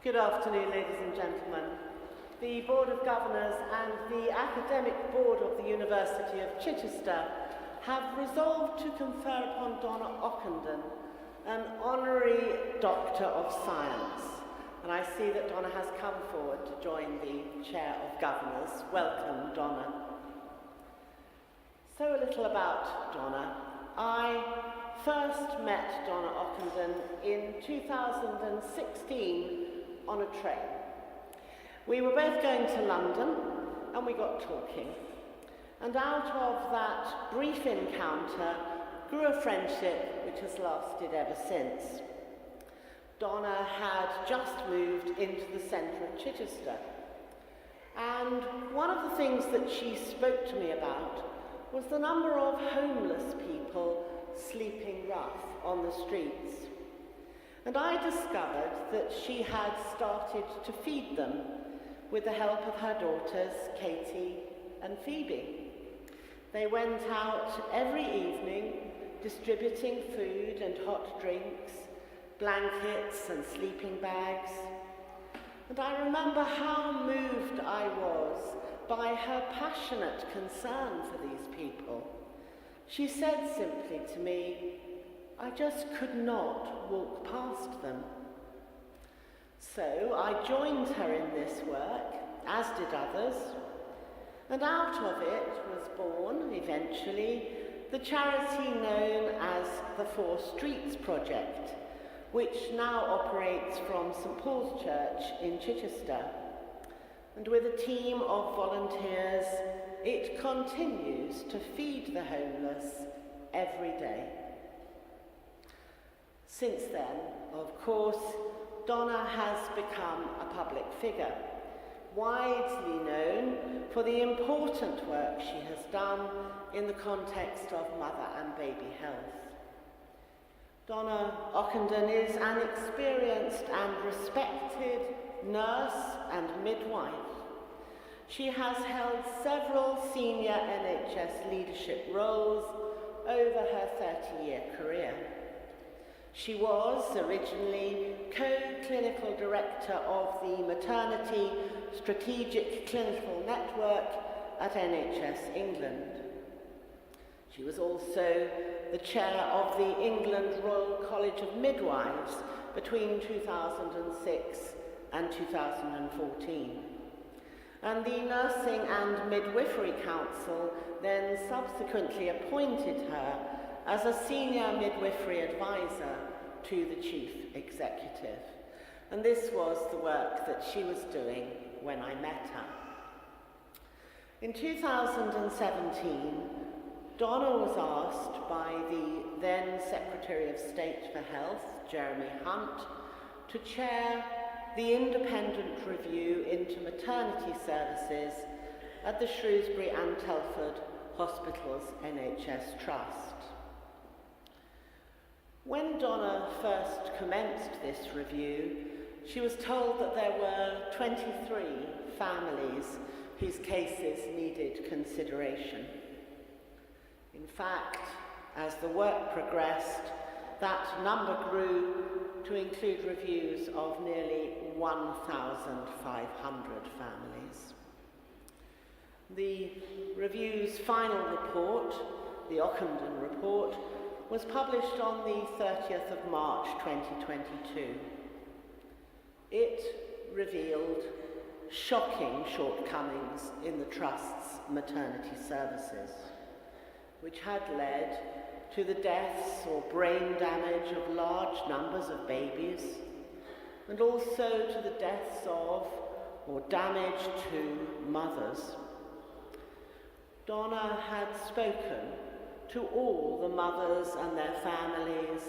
Good afternoon, ladies and gentlemen. The Board of Governors and the Academic Board of the University of Chichester have resolved to confer upon Donna Ockendon an Honorary Doctor of Science. And I see that Donna has come forward to join the Chair of Governors. Welcome, Donna. So a little about Donna. I first met Donna Ockendon in 2016 on a train. We were both going to London and we got talking. And out of that brief encounter grew a friendship which has lasted ever since. Donna had just moved into the centre of Chichester. And one of the things that she spoke to me about was the number of homeless people sleeping rough on the streets. And I discovered that she had started to feed them with the help of her daughters, Katie and Phoebe. They went out every evening distributing food and hot drinks, blankets and sleeping bags. And I remember how moved I was by her passionate concern for these people. She said simply to me, "I just could not walk past them." So I joined her in this work, as did others, and out of it was born, eventually, the charity known as the Four Streets Project, which now operates from St Paul's Church in Chichester. And with a team of volunteers, it continues to feed the homeless every day. Since then, of course, Donna has become a public figure, widely known for the important work she has done in the context of mother and baby health. Donna Ockendon is an experienced and respected nurse and midwife. She has held several senior NHS leadership roles over her 30-year career. She was originally co-clinical director of the Maternity Strategic Clinical Network at NHS England. She was also the chair of the England Royal College of Midwives between 2006 and 2014. And the Nursing and Midwifery Council then subsequently appointed her as a senior midwifery advisor to the chief executive. And this was the work that she was doing when I met her. In 2017, Donna was asked by the then Secretary of State for Health, Jeremy Hunt, to chair the independent review into maternity services at the Shrewsbury and Telford Hospitals NHS Trust. When Donna first commenced this review, she was told that there were 23 families whose cases needed consideration. In fact, as the work progressed, that number grew to include reviews of nearly 1,500 families. The review's final report, the Ockendon report, was published on the 30th of March 2022. It revealed shocking shortcomings in the Trust's maternity services, which had led to the deaths or brain damage of large numbers of babies, and also to the deaths of or damage to mothers. Donna had spoken to all the mothers and their families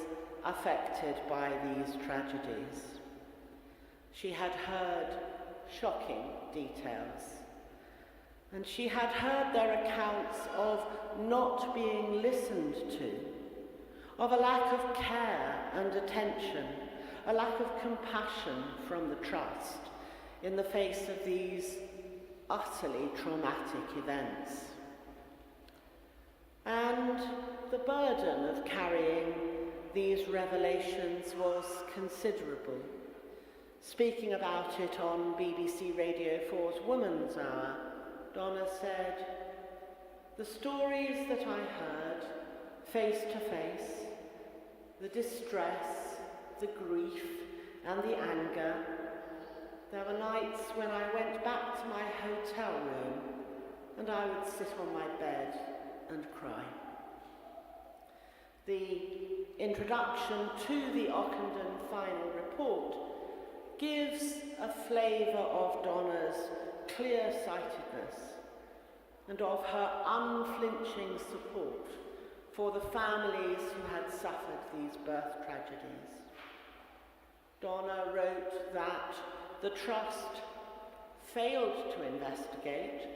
affected by these tragedies. She had heard shocking details, and she had heard their accounts of not being listened to, of a lack of care and attention, a lack of compassion from the Trust in the face of these utterly traumatic events. And the burden of carrying these revelations was considerable. Speaking about it on BBC Radio 4's Woman's Hour, Donna said, "The stories that I heard face to face, the distress, the grief and the anger, there were nights when I went back to my hotel room and I would sit on my bed and cry." The introduction to the Ockendon final report gives a flavour of Donna's clear-sightedness and of her unflinching support for the families who had suffered these birth tragedies. Donna wrote that the Trust failed to investigate,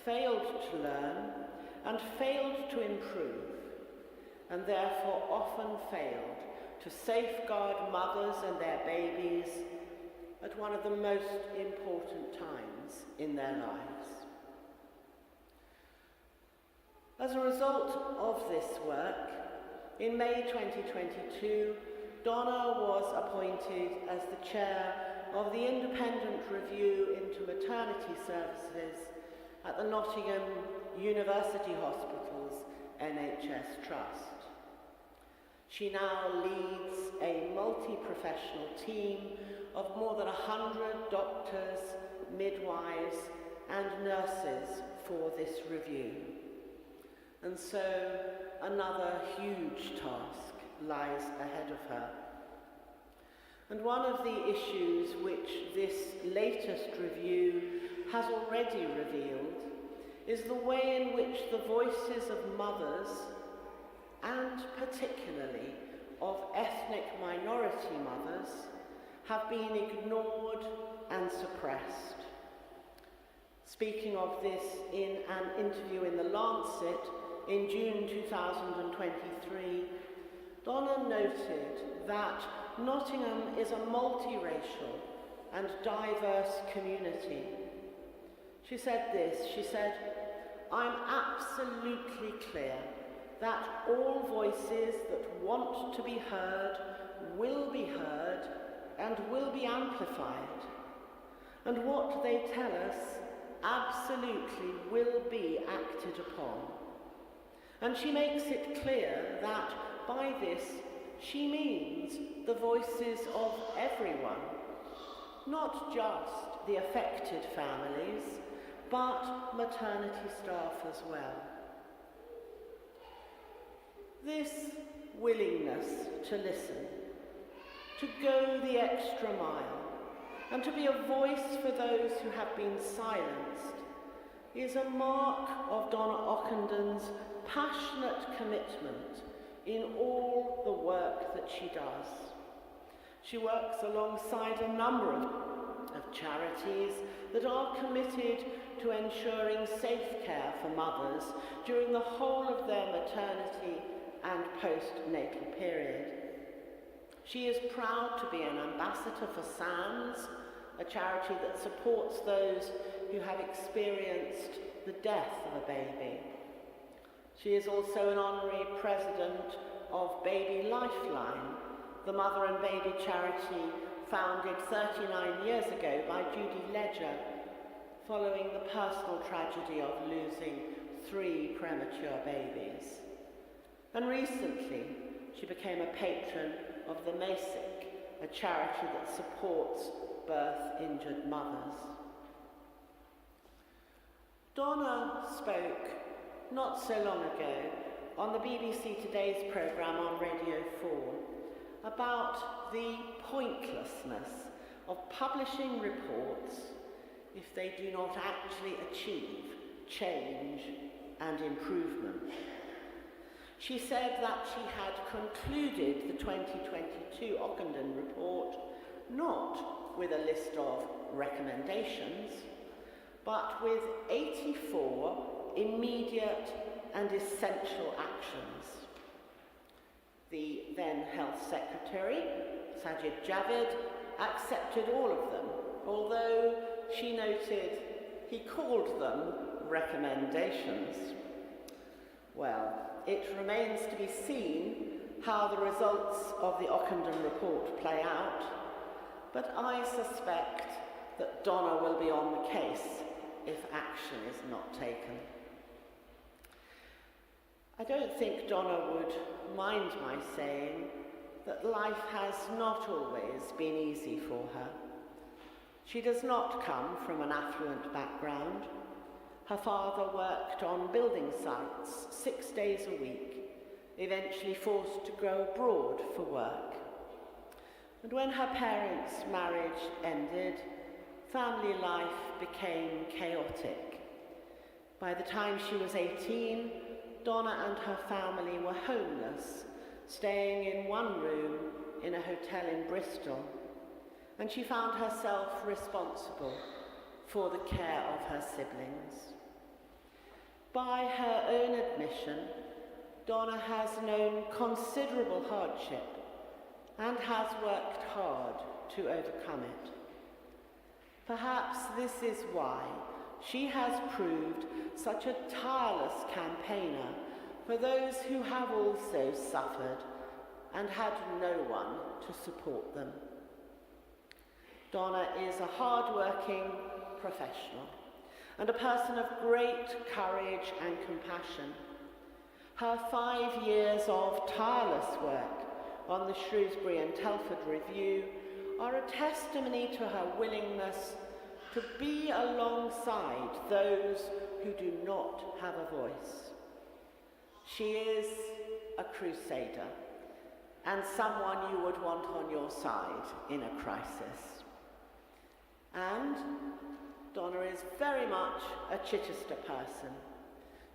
failed to learn, and failed to improve, and therefore often failed to safeguard mothers and their babies at one of the most important times in their lives. As a result of this work, in May 2022, Donna was appointed as the chair of the Independent Review into Maternity Services at the Nottingham University Hospital's NHS Trust. She now leads a multi-professional team of more than 100 doctors, midwives and nurses for this review. And so another huge task lies ahead of her. And one of the issues which this latest review has already revealed is the way in which the voices of mothers, and particularly of ethnic minority mothers, have been ignored and suppressed. Speaking of this in an interview in The Lancet in June 2023, Donna noted that Nottingham is a multiracial and diverse community. She said this, she said, "I'm absolutely clear that all voices that want to be heard will be heard and will be amplified. And what they tell us absolutely will be acted upon." And she makes it clear that by this she means the voices of everyone, not just the affected families, but maternity staff as well. This willingness to listen, to go the extra mile, and to be a voice for those who have been silenced is a mark of Donna Ockendon's passionate commitment in all the work that she does. She works alongside a number of charities that are committed to ensuring safe care for mothers during the whole of their maternity and postnatal period. She is proud to be an ambassador for SANS, a charity that supports those who have experienced the death of a baby. She is also an honorary president of Baby Lifeline, the mother and baby charity founded 39 years ago by Judy Ledger, following the personal tragedy of losing 3 premature babies. And recently, she became a patron of the MASIC, a charity that supports birth-injured mothers. Donna spoke not so long ago on the BBC Today's programme on Radio 4 about the pointlessness of publishing reports if they do not actually achieve change and improvement. She said that she had concluded the 2022 Ockendon report not with a list of recommendations, but with 84 immediate and essential actions. The then Health Secretary, Sajid Javid, accepted all of them, although she noted he called them recommendations. Well, it remains to be seen how the results of the Ockendon report play out, but I suspect that Donna will be on the case if action is not taken. I don't think Donna would mind my saying that life has not always been easy for her. She does not come from an affluent background. Her father worked on building sites 6 days a week, eventually forced to go abroad for work. And when her parents' marriage ended, family life became chaotic. By the time she was 18, Donna and her family were homeless, staying in one room in a hotel in Bristol, and she found herself responsible for the care of her siblings. By her own admission, Donna has known considerable hardship and has worked hard to overcome it. Perhaps this is why she has proved such a tireless campaigner for those who have also suffered and had no one to support them. Donna is a hard-working professional and a person of great courage and compassion. Her 5 years of tireless work on the Shrewsbury and Telford Review are a testimony to her willingness to be alongside those who do not have a voice. She is a crusader and someone you would want on your side in a crisis. And Donna is very much a Chichester person.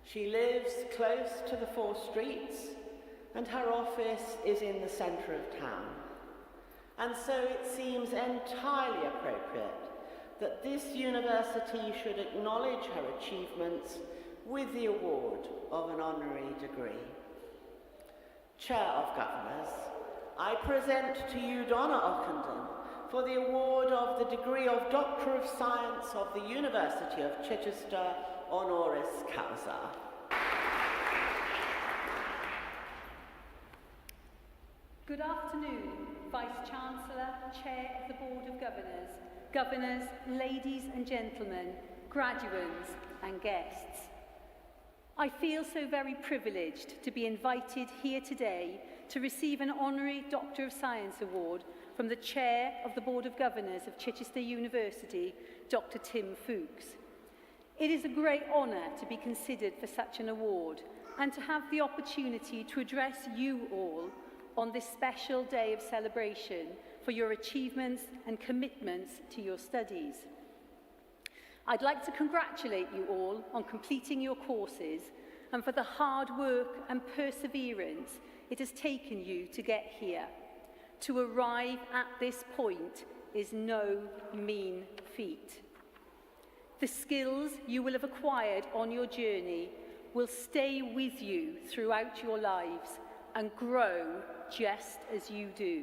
She lives close to the 4 streets and her office is in the centre of town. And so it seems entirely appropriate that this university should acknowledge her achievements with the award of an honorary degree. Chair of Governors, I present to you Donna Ockendon for the award of the degree of Doctor of Science of the University of Chichester, honoris causa. Good afternoon, Vice-Chancellor, Chair of the Board of Governors, Governors, ladies and gentlemen, graduates and guests. I feel so very privileged to be invited here today to receive an Honorary Doctor of Science Award from the Chair of the Board of Governors of Chichester University, Dr. Tim Fuchs. It is a great honour to be considered for such an award and to have the opportunity to address you all on this special day of celebration for your achievements and commitments to your studies. I'd like to congratulate you all on completing your courses and for the hard work and perseverance it has taken you to get here. To arrive at this point is no mean feat. The skills you will have acquired on your journey will stay with you throughout your lives and grow just as you do.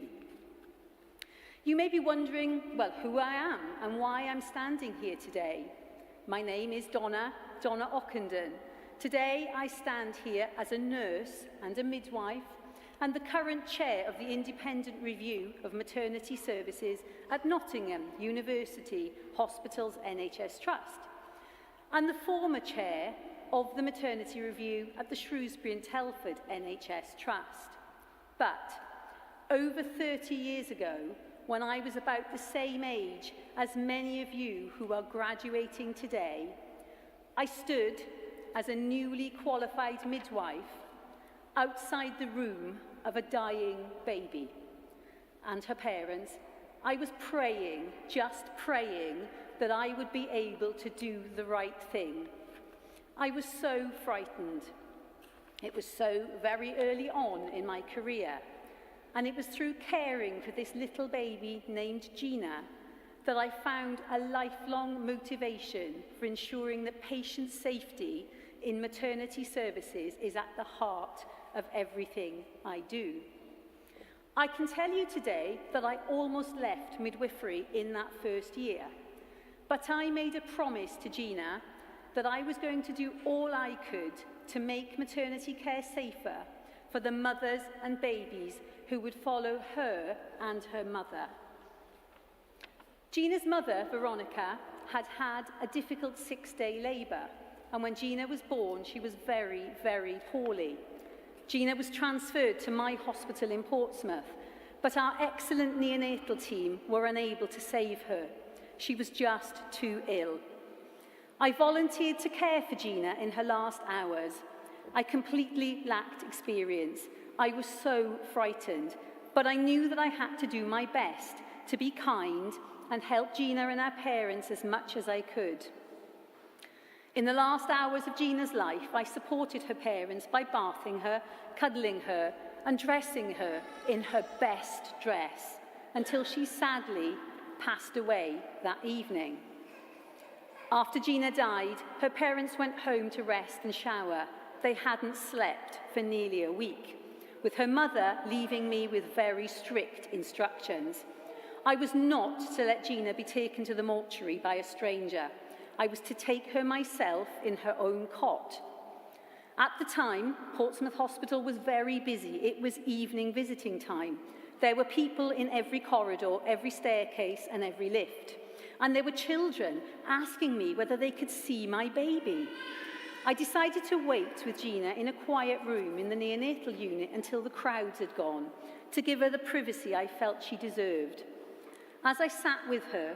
You may be wondering, well, who I am and why I'm standing here today. My name is Donna Ockendon. Today I stand here as a nurse and a midwife and the current chair of the Independent Review of Maternity Services at Nottingham University Hospitals NHS Trust, and the former chair of the Maternity Review at the Shrewsbury and Telford NHS Trust. But over 30 years ago, when I was about the same age as many of you who are graduating today, I stood as a newly qualified midwife outside the room of a dying baby and her parents. I was praying, just praying, that I would be able to do the right thing. I was so frightened. It was so very early on in my career, and it was through caring for this little baby named Gina that I found a lifelong motivation for ensuring that patient safety in maternity services is at the heart of everything I do. I can tell you today that I almost left midwifery in that first year, but I made a promise to Gina that I was going to do all I could to make maternity care safer for the mothers and babies who would follow her and her mother. Gina's mother, Veronica, had had a difficult 6-day labour, and when Gina was born, she was very, very poorly. Gina was transferred to my hospital in Portsmouth, but our excellent neonatal team were unable to save her. She was just too ill. I volunteered to care for Gina in her last hours. I completely lacked experience. I was so frightened, but I knew that I had to do my best to be kind and help Gina and her parents as much as I could. In the last hours of Gina's life, I supported her parents by bathing her, cuddling her, and dressing her in her best dress until she sadly passed away that evening. After Gina died, her parents went home to rest and shower. They hadn't slept for nearly a week, with her mother leaving me with very strict instructions. I was not to let Gina be taken to the mortuary by a stranger. I was to take her myself in her own cot. At the time, Portsmouth Hospital was very busy. It was evening visiting time. There were people in every corridor, every staircase, and every lift. And there were children asking me whether they could see my baby. I decided to wait with Gina in a quiet room in the neonatal unit until the crowds had gone, to give her the privacy I felt she deserved. As I sat with her,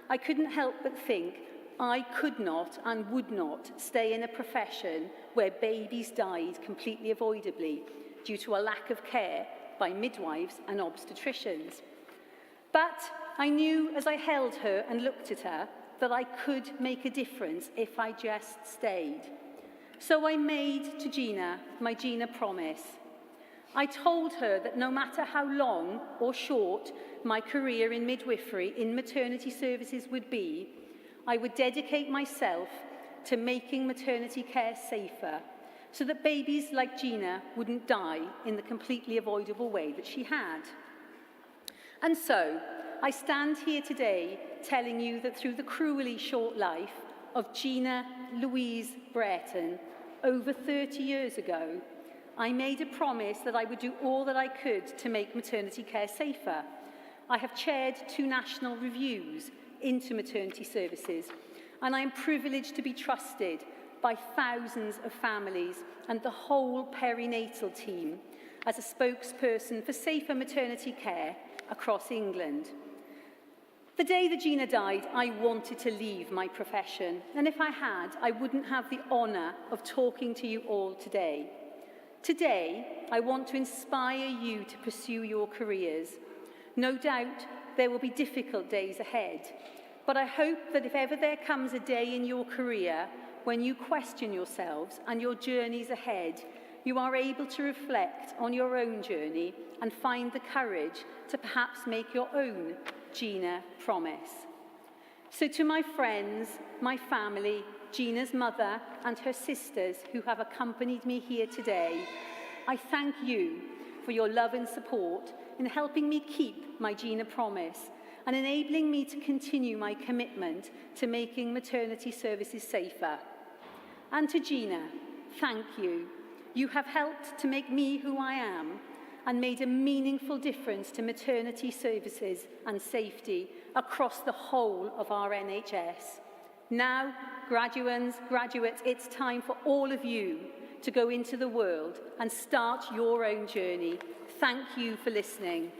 I couldn't help but think I could not and would not stay in a profession where babies died completely avoidably due to a lack of care by midwives and obstetricians. But I knew as I held her and looked at her that I could make a difference if I just stayed. So I made to Gina my Gina promise. I told her that no matter how long or short my career in midwifery in maternity services would be, I would dedicate myself to making maternity care safer so that babies like Gina wouldn't die in the completely avoidable way that she had. And so, I stand here today telling you that through the cruelly short life of Gina Louise Brereton, over 30 years ago, I made a promise that I would do all that I could to make maternity care safer. I have chaired 2 national reviews into maternity services, and I am privileged to be trusted by thousands of families and the whole perinatal team as a spokesperson for safer maternity care across England. The day that Gina died, I wanted to leave my profession, and if I had, I wouldn't have the honour of talking to you all today. Today, I want to inspire you to pursue your careers. No doubt there will be difficult days ahead, but I hope that if ever there comes a day in your career when you question yourselves and your journeys ahead, you are able to reflect on your own journey and find the courage to perhaps make your own Gina promise. So to my friends, my family, Gina's mother and her sisters who have accompanied me here today, I thank you for your love and support in helping me keep my Gina promise and enabling me to continue my commitment to making maternity services safer. And to Gina, thank you. You have helped to make me who I am and made a meaningful difference to maternity services and safety across the whole of our NHS. Now, graduates, it's time for all of you to go into the world and start your own journey. Thank you for listening.